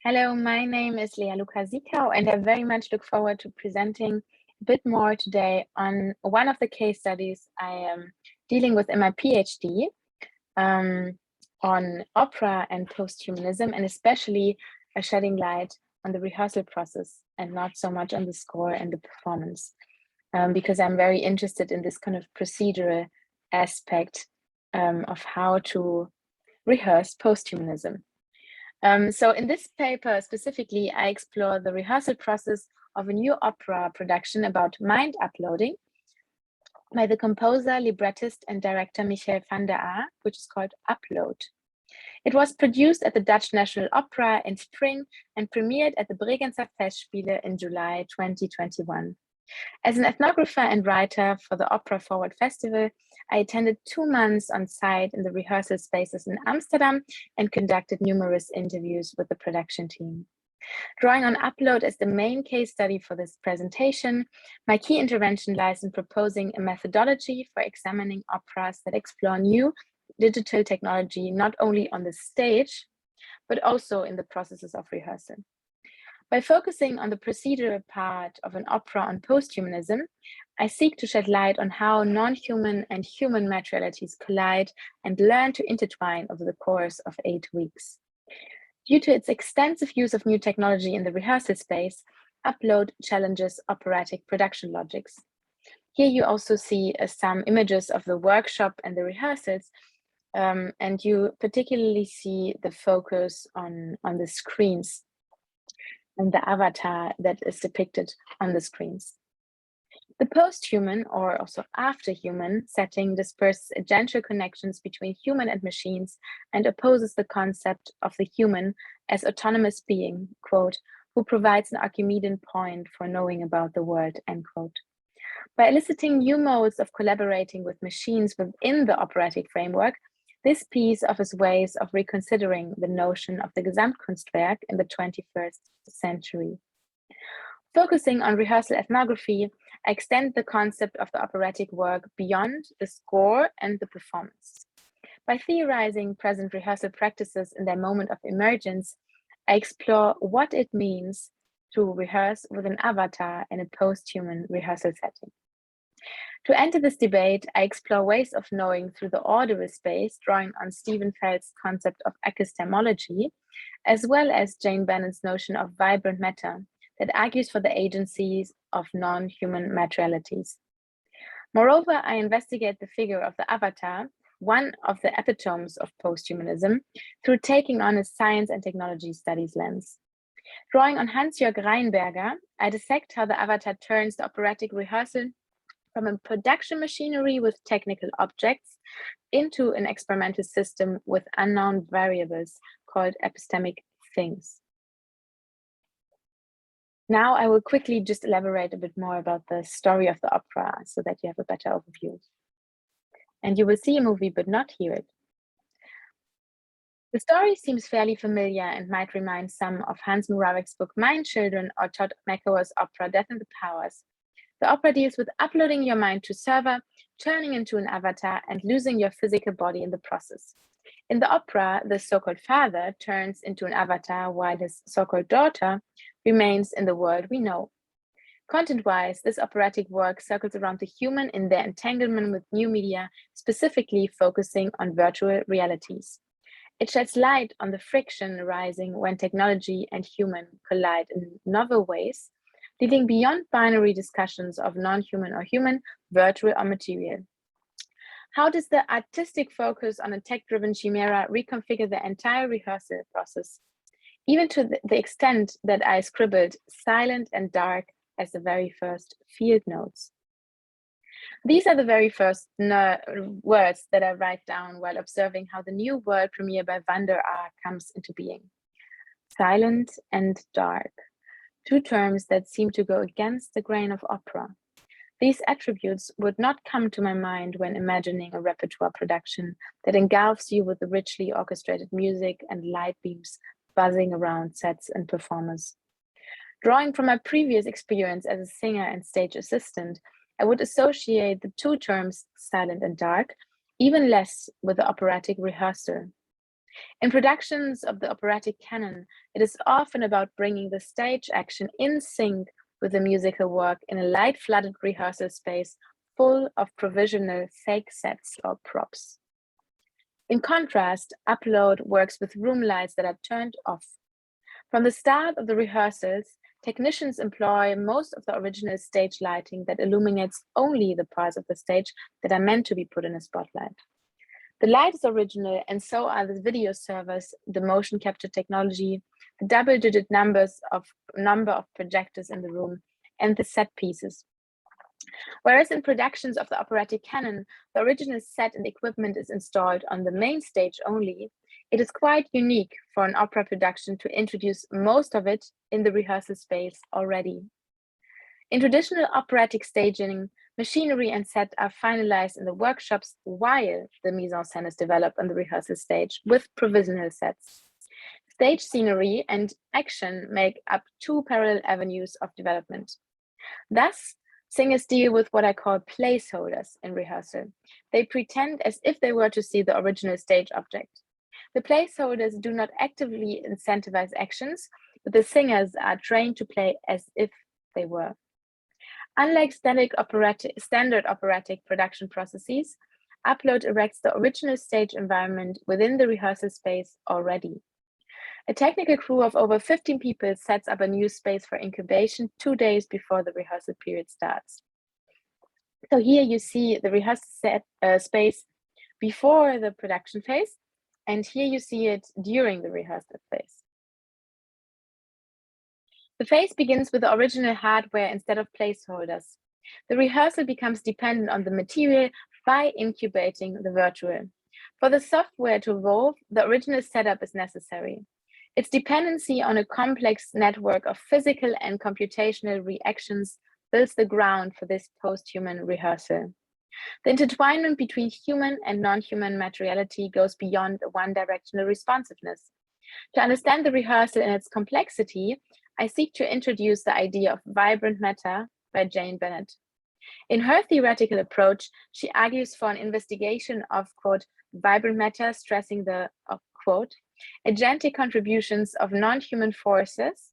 Hello, my name is Luka Sikau, and I very much look forward to presenting a bit more today on one of the case studies I am dealing with in my PhD on opera and posthumanism, and especially shedding light on the rehearsal process and not so much on the score and the performance, because I'm very interested in this kind of procedural aspect of how to rehearse posthumanism. So in this paper specifically, I explore the rehearsal process of a new opera production about mind uploading by the composer, librettist, and director Michel van der Aa, which is called Upload. It was produced at the Dutch National Opera in spring and premiered at the Bregenzer Festspiele in July 2021. As an ethnographer and writer for the Opera Forward Festival, I attended 2 months on site in the rehearsal spaces in Amsterdam and conducted numerous interviews with the production team. Drawing on Upload as the main case study for this presentation, my key intervention lies in proposing a methodology for examining operas that explore new digital technology not only on the stage, but also in the processes of rehearsal. By focusing on the procedural part of an opera on posthumanism, I seek to shed light on how non-human and human materialities collide and learn to intertwine over the course of 8 weeks. Due to its extensive use of new technology in the rehearsal space, Upload challenges operatic production logics. Here you also see some images of the workshop and the rehearsals, and you particularly see the focus on the screens and the avatar that is depicted on the screens. The post-human, or also after-human, setting disperses agential connections between human and machines and opposes the concept of the human as autonomous being, quote, who provides an Archimedean point for knowing about the world, end quote. By eliciting new modes of collaborating with machines within the operatic framework, this piece offers ways of reconsidering the notion of the Gesamtkunstwerk in the 21st century. Focusing on rehearsal ethnography, I extend the concept of the operatic work beyond the score and the performance. By theorizing present rehearsal practices in their moment of emergence, I explore what it means to rehearse with an avatar in a post-human rehearsal setting. To enter this debate, I explore ways of knowing through the audible space, drawing on Stephen Feld's concept of epistemology, as well as Jane Bennon's notion of vibrant matter that argues for the agencies of non-human materialities. Moreover, I investigate the figure of the avatar, one of the epitomes of posthumanism, through taking on a science and technology studies lens. Drawing on Hans-Jörg Reinberger, I dissect how the avatar turns the operatic rehearsal from a production machinery with technical objects into an experimental system with unknown variables called epistemic things. Now I will quickly just elaborate a bit more about the story of the opera so that you have a better overview. And you will see a movie but not hear it. The story seems fairly familiar and might remind some of Hans Murarek's book Mind Children or Todd McEvoy's opera Death and the Powers. The opera deals with uploading your mind to server, turning into an avatar, and losing your physical body in the process. In the opera, the so-called father turns into an avatar while his so-called daughter remains in the world we know. Content-wise, this operatic work circles around the human in their entanglement with new media, specifically focusing on virtual realities. It sheds light on the friction arising when technology and human collide in novel ways, leading beyond binary discussions of non-human or human, virtual or material. How does the artistic focus on a tech-driven chimera reconfigure the entire rehearsal process, even to the extent that I scribbled silent and dark as the very first field notes? These are the very first words that I write down while observing how the new world premiere by van der Aa comes into being. Silent and dark. 2 terms that seem to go against the grain of opera. These attributes would not come to my mind when imagining a repertoire production that engulfs you with the richly orchestrated music and light beams buzzing around sets and performers. Drawing from my previous experience as a singer and stage assistant, I would associate the 2 terms silent and dark even less with the operatic rehearsal. In productions of the operatic canon, it is often about bringing the stage action in sync with the musical work in a light-flooded rehearsal space full of provisional fake sets or props. In contrast, Upload works with room lights that are turned off. From the start of the rehearsals, technicians employ most of the original stage lighting that illuminates only the parts of the stage that are meant to be put in a spotlight. The light is original, and so are the video servers, the motion capture technology, the double-digit number of projectors in the room, and the set pieces. Whereas in productions of the operatic canon, the original set and equipment is installed on the main stage only, it is quite unique for an opera production to introduce most of it in the rehearsal space already. In traditional operatic staging, machinery and set are finalized in the workshops while the mise en scène is developed on the rehearsal stage with provisional sets. Stage scenery and action make up two parallel avenues of development. Thus, singers deal with what I call placeholders in rehearsal. They pretend as if they were to see the original stage object. The placeholders do not actively incentivize actions, but the singers are trained to play as if they were. Unlike standard operatic production processes, Upload erects the original stage environment within the rehearsal space already. A technical crew of over 15 people sets up a new space for incubation 2 days before the rehearsal period starts. So here you see the rehearsal space before the production phase, and here you see it during the rehearsal phase. The phase begins with the original hardware instead of placeholders. The rehearsal becomes dependent on the material by incubating the virtual. For the software to evolve, the original setup is necessary. Its dependency on a complex network of physical and computational reactions builds the ground for this post-human rehearsal. The intertwinement between human and non-human materiality goes beyond a one-directional responsiveness. To understand the rehearsal in its complexity, I seek to introduce the idea of vibrant matter by Jane Bennett. In her theoretical approach, she argues for an investigation of, quote, vibrant matter, stressing the, quote, agentic contributions of non-human forces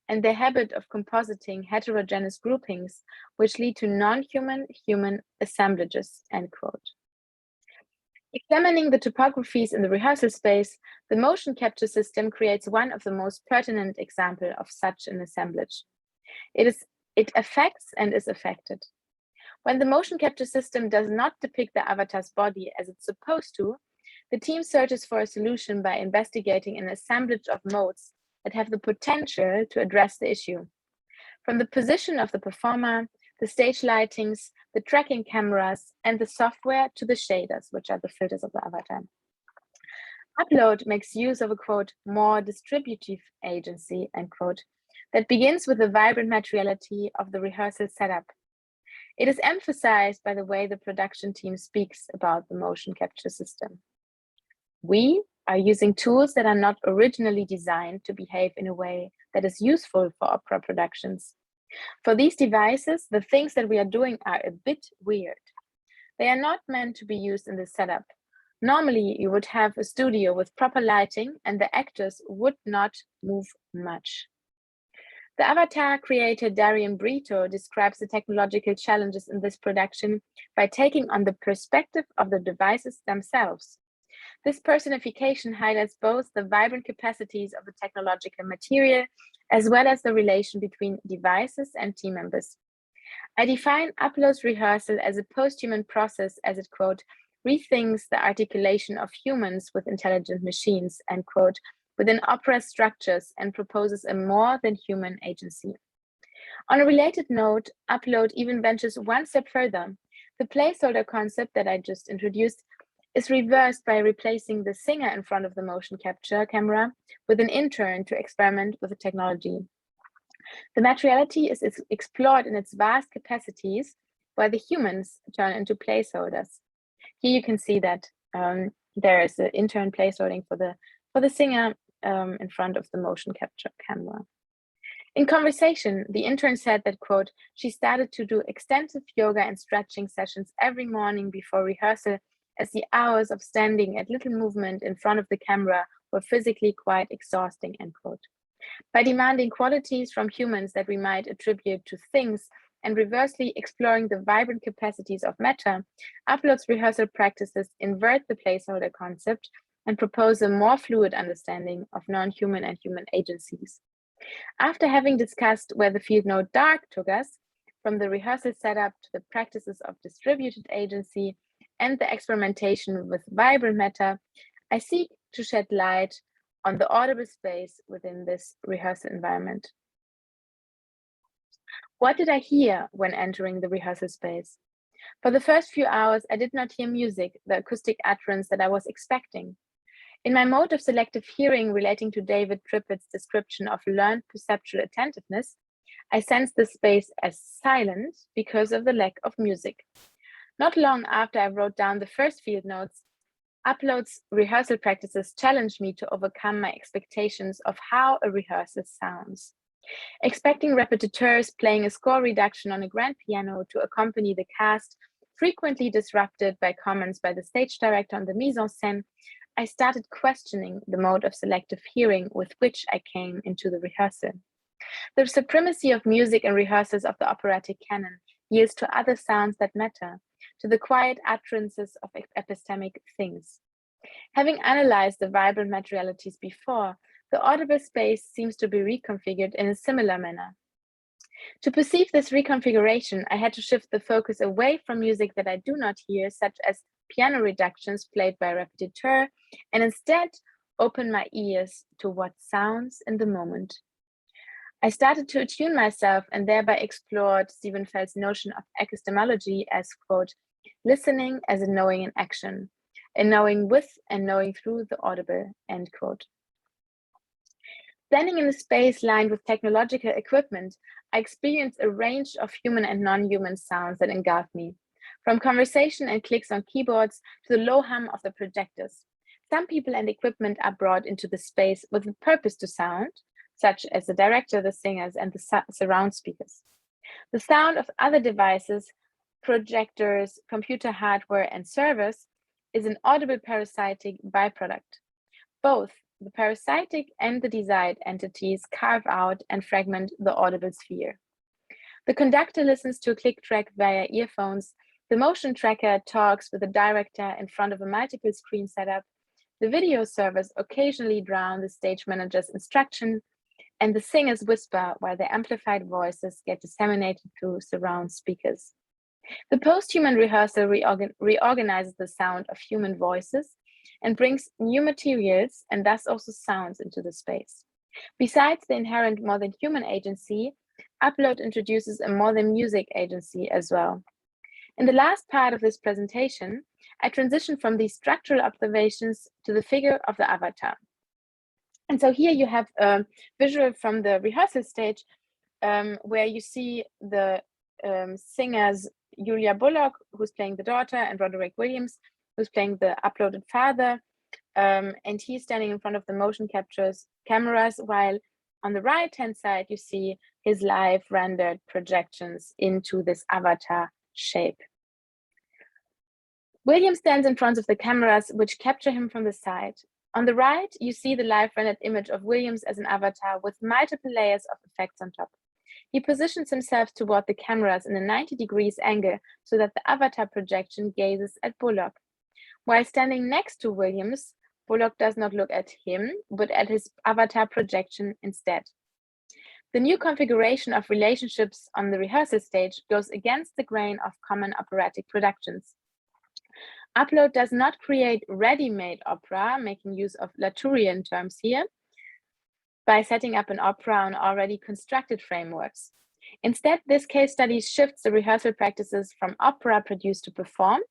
and the habit of compositing heterogeneous groupings, which lead to non-human human assemblages, end quote. Examining the topographies in the rehearsal space, the motion capture system creates one of the most pertinent examples of such an assemblage. It affects and is affected. When the motion capture system does not depict the avatar's body as it's supposed to, the team searches for a solution by investigating an assemblage of modes that have the potential to address the issue. From the position of the performer, the stage lightings, the tracking cameras, and the software to the shaders, which are the filters of the avatar. Upload makes use of a, quote, more distributive agency, end quote, that begins with the vibrant materiality of the rehearsal setup. It is emphasized by the way the production team speaks about the motion capture system. We are using tools that are not originally designed to behave in a way that is useful for opera productions. For these devices, the things that we are doing are a bit weird. They are not meant to be used in this setup. Normally, you would have a studio with proper lighting and the actors would not move much. The avatar creator Darian Brito describes the technological challenges in this production by taking on the perspective of the devices themselves. This personification highlights both the vibrant capacities of the technological material as well as the relation between devices and team members. I define Upload's rehearsal as a post-human process as it, quote, rethinks the articulation of humans with intelligent machines, end quote, within opera structures and proposes a more than human agency. On a related note, Upload even ventures one step further. The placeholder concept that I just introduced is reversed by replacing the singer in front of the motion capture camera with an intern to experiment with the technology. The materiality is explored in its vast capacities, while the humans turn into placeholders. Here you can see that there is the intern placeholding for the singer in front of the motion capture camera. In conversation, the intern said that, quote, she started to do extensive yoga and stretching sessions every morning before rehearsal, as the hours of standing at little movement in front of the camera were physically quite exhausting, end quote. By demanding qualities from humans that we might attribute to things and reversely exploring the vibrant capacities of matter, Upload's rehearsal practices invert the placeholder concept and propose a more fluid understanding of non-human and human agencies. After having discussed where the field note dark took us, from the rehearsal setup to the practices of distributed agency and the experimentation with vibrant matter, I seek to shed light on the audible space within this rehearsal environment. What did I hear when entering the rehearsal space? For the first few hours, I did not hear music, the acoustic utterance that I was expecting. In my mode of selective hearing relating to David Trippett's description of learned perceptual attentiveness, I sensed the space as silent because of the lack of music. Not long after I wrote down the first field notes, Upload's rehearsal practices challenged me to overcome my expectations of how a rehearsal sounds. Expecting repetiteurs playing a score reduction on a grand piano to accompany the cast, frequently disrupted by comments by the stage director on the mise en scène, I started questioning the mode of selective hearing with which I came into the rehearsal. The supremacy of music in rehearsals of the operatic canon yields to other sounds that matter, to the quiet utterances of epistemic things. Having analyzed the vibrant materialities before, the audible space seems to be reconfigured in a similar manner. To perceive this reconfiguration, I had to shift the focus away from music that I do not hear, such as piano reductions played by a repetiteur, and instead open my ears to what sounds in the moment. I started to attune myself and thereby explored Stephen Feld's notion of epistemology as, quote, listening as a knowing in action, a knowing with and knowing through the audible, end quote. Standing in a space lined with technological equipment, I experienced a range of human and non-human sounds that engulfed me, from conversation and clicks on keyboards to the low hum of the projectors. Some people and equipment are brought into the space with a purpose to sound, such as the director, the singers, and the surround speakers. The sound of other devices, projectors, computer hardware, and servers is an audible parasitic byproduct. Both the parasitic and the desired entities carve out and fragment the audible sphere. The conductor listens to a click track via earphones, the motion tracker talks with the director in front of a multiple screen setup, the video servers occasionally drown the stage manager's instruction, and the singers whisper while their amplified voices get disseminated through surround speakers. The post-human rehearsal reorganizes the sound of human voices and brings new materials and thus also sounds into the space. Besides the inherent more than human agency, Upload introduces a more than music agency as well. In the last part of this presentation, I transition from these structural observations to the figure of the avatar. And so here you have a visual from the rehearsal stage where you see the singers Julia Bullock, who's playing the daughter, and Roderick Williams, who's playing the uploaded father. And he's standing in front of the motion captures cameras, while on the right-hand side, you see his live rendered projections into this avatar shape. Williams stands in front of the cameras, which capture him from the side. On the right, you see the live rendered image of Williams as an avatar with multiple layers of effects on top. He positions himself toward the cameras in a 90 degrees angle so that the avatar projection gazes at Bullock. While standing next to Williams, Bullock does not look at him, but at his avatar projection instead. The new configuration of relationships on the rehearsal stage goes against the grain of common operatic productions. Upload does not create ready-made opera, making use of Latourian terms here, by setting up an opera on already constructed frameworks. Instead, this case study shifts the rehearsal practices from opera produced to perform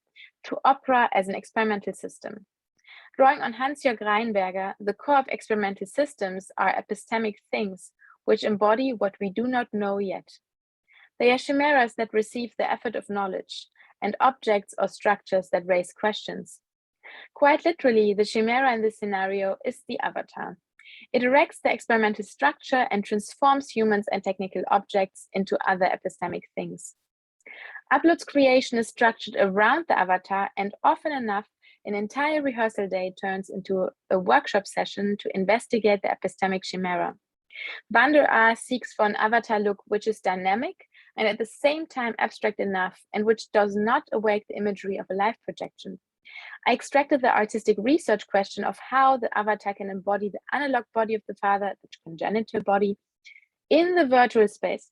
to opera as an experimental system. Drawing on Hans-Jörg Reinberger, the core of experimental systems are epistemic things which embody what we do not know yet. They are chimeras that receive the effort of knowledge, and objects or structures that raise questions. Quite literally, the chimera in this scenario is the avatar. It erects the experimental structure and transforms humans and technical objects into other epistemic things. Upload's creation is structured around the avatar and often enough an entire rehearsal day turns into a workshop session to investigate the epistemic chimera. Van der Aar seeks for an avatar look which is dynamic and at the same time abstract enough and which does not awake the imagery of a live projection. I extracted the artistic research question of how the avatar can embody the analog body of the father, the congenital body, in the virtual space,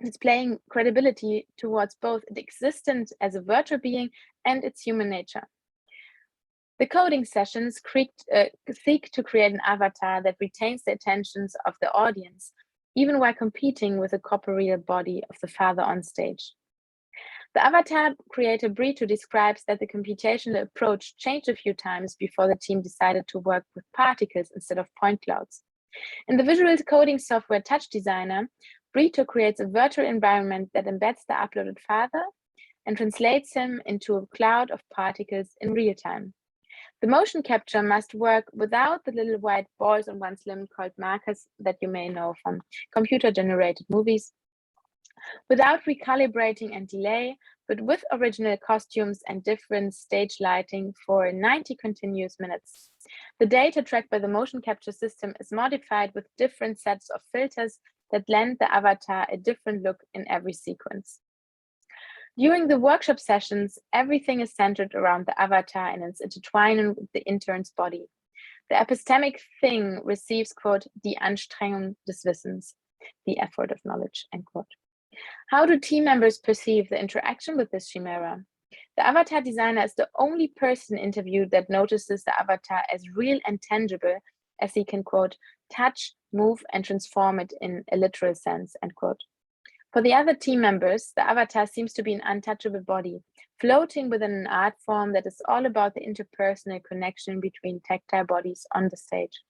displaying credibility towards both its existence as a virtual being and its human nature. The coding sessions seek to create an avatar that retains the attentions of the audience, even while competing with the corporeal body of the father on stage. The avatar creator Brito describes that the computational approach changed a few times before the team decided to work with particles instead of point clouds. In the visual coding software Touch Designer, Brito creates a virtual environment that embeds the uploaded father and translates him into a cloud of particles in real time. The motion capture must work without the little white balls on one's limb called markers that you may know from computer-generated movies, without recalibrating and delay, but with original costumes and different stage lighting for 90 continuous minutes. The data tracked by the motion capture system is modified with different sets of filters that lend the avatar a different look in every sequence. During the workshop sessions, everything is centered around the avatar and its intertwining with the intern's body. The epistemic thing receives, quote, die Anstrengung des Wissens, the effort of knowledge, end quote. How do team members perceive the interaction with this chimera? The avatar designer is the only person interviewed that notices the avatar as real and tangible, as he can, quote, touch, move, and transform it in a literal sense, end quote. For the other team members, the avatar seems to be an untouchable body, floating within an art form that is all about the interpersonal connection between tactile bodies on the stage.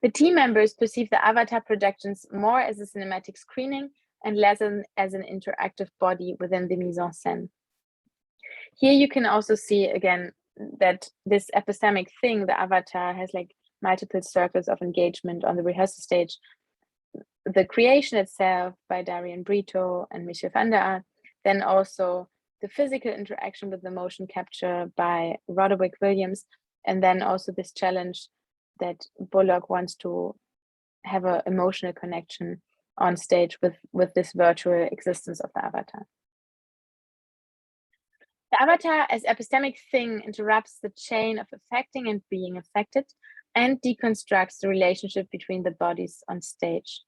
The team members perceive the avatar projections more as a cinematic screening and less as an interactive body within the mise en scène. Here you can also see again that this epistemic thing, the avatar, has like multiple circles of engagement on the rehearsal stage. The creation itself by Darian Brito and Michel van der Aar, then also the physical interaction with the motion capture by Roderick Williams, and then also this challenge that Bullock wants to have an emotional connection on stage with this virtual existence of the avatar. The avatar as epistemic thing interrupts the chain of affecting and being affected and deconstructs the relationship between the bodies on stage.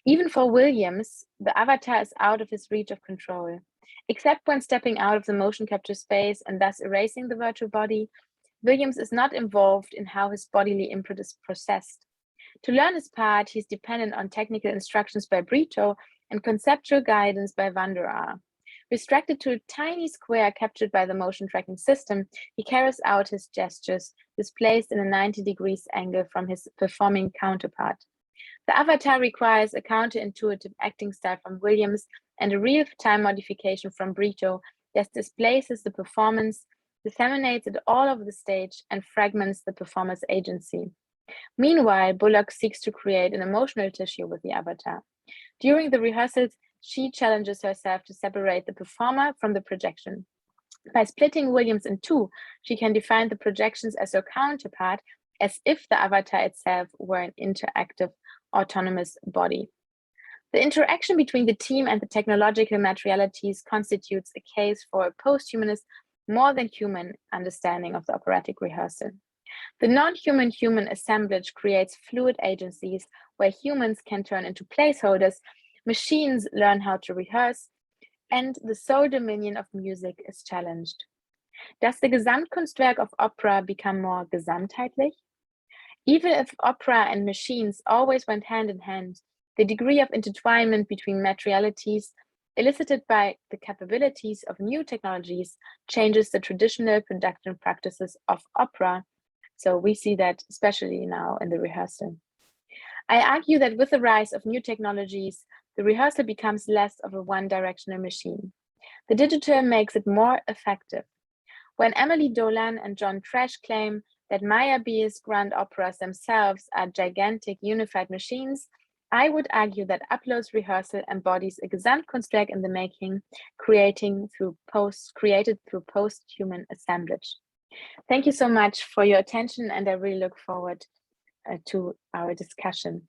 Even for Williams, the avatar is out of his reach of control. Except when stepping out of the motion capture space and thus erasing the virtual body, Williams is not involved in how his bodily input is processed. To learn his part, he's dependent on technical instructions by Brito and conceptual guidance by van der Aar. Restricted to a tiny square captured by the motion tracking system, he carries out his gestures, displaced in a 90 degrees angle from his performing counterpart. The avatar requires a counterintuitive acting style from Williams and a real-time modification from Brito that displaces the performance, disseminates it all over the stage, and fragments the performer's agency. Meanwhile, Bullock seeks to create an emotional tissue with the avatar. During the rehearsals, she challenges herself to separate the performer from the projection. By splitting Williams in two, she can define the projections as her counterpart, as if the avatar itself were an interactive, autonomous body. The interaction between the team and the technological materialities constitutes a case for a posthumanist, more than human understanding of the operatic rehearsal. The non-human human assemblage creates fluid agencies where humans can turn into placeholders, machines learn how to rehearse, and the sole dominion of music is challenged. Does the Gesamtkunstwerk of opera become more gesamtheitlich? Even if opera and machines always went hand in hand, the degree of intertwinement between materialities elicited by the capabilities of new technologies changes the traditional production practices of opera. So we see that especially now in the rehearsal. I argue that with the rise of new technologies, the rehearsal becomes less of a one-directional machine. The digital makes it more effective. When Emily Dolan and John Trash claim that Meyerbeer's grand operas themselves are gigantic unified machines, I would argue that Upload's rehearsal embodies a Gesamtkunstwerk in the making, created through post-human assemblage. Thank you so much for your attention, and I really look forward to our discussion.